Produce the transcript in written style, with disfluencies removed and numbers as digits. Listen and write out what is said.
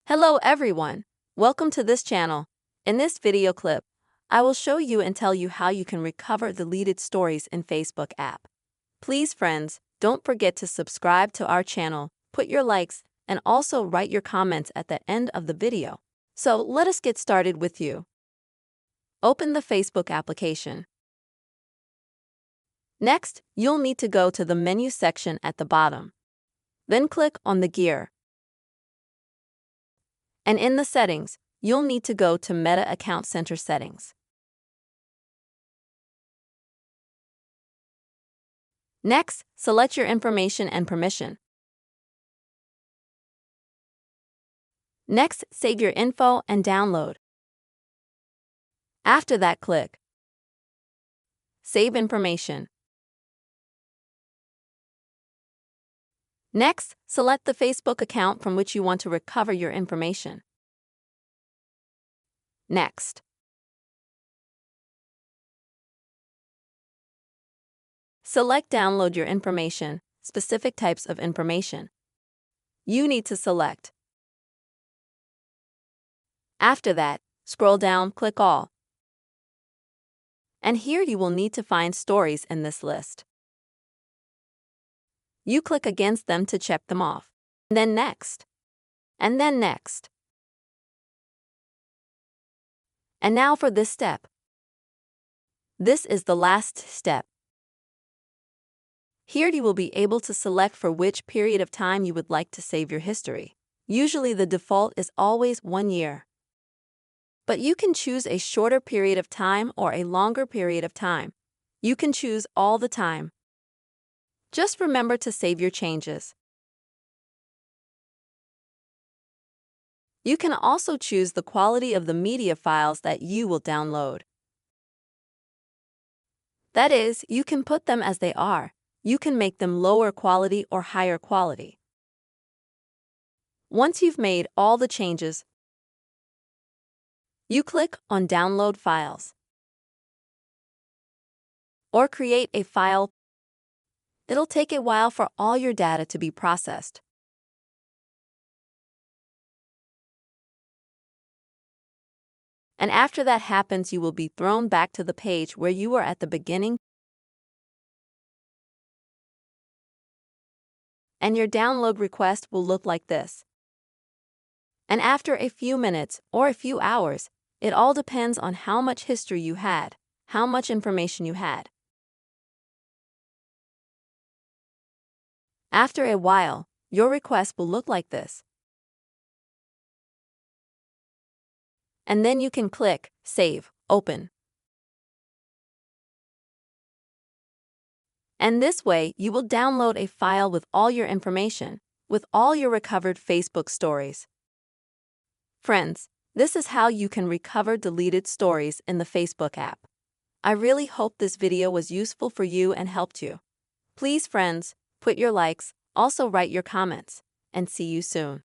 Hello everyone, welcome to this channel. In this video clip, I will show you and tell you how you can recover deleted stories in Facebook app. Please friends, don't forget to subscribe to our channel, put your likes, and also write your comments at the end of the video. So let us get started with you. Open the Facebook application. Next, you'll need to go to the menu section at the bottom. Then click on the gear. And in the settings, you'll need to go to Meta Account Center settings. Next, select your information and permission. Next, save your info and download. After that, click Save Information. Next, select the Facebook account from which you want to recover your information. Next. Select Download your information, specific types of information. You need to select. After that, scroll down, click All. And here you will need to find stories in this list. You click against them to check them off. Then Next. And then Next. And now for this step. This is the last step. Here you will be able to select for which period of time you would like to save your history. Usually the default is always 1 year. But you can choose a shorter period of time or a longer period of time. You can choose all the time. Just remember to save your changes. You can also choose the quality of the media files that you will download. That is, you can put them as they are. You can make them lower quality or higher quality. Once you've made all the changes, you click on Download Files or create a file. It'll take a while for all your data to be processed. And after that happens, you will be thrown back to the page where you were at the beginning. And your download request will look like this. And after a few minutes or a few hours, it all depends on how much history you had, how much information you had. After a while, your request will look like this. And then you can click Save, Open. And this way, you will download a file with all your information, with all your recovered Facebook stories. Friends, this is how you can recover deleted stories in the Facebook app. I really hope this video was useful for you and helped you. Please, friends, put your likes, also write your comments, and see you soon.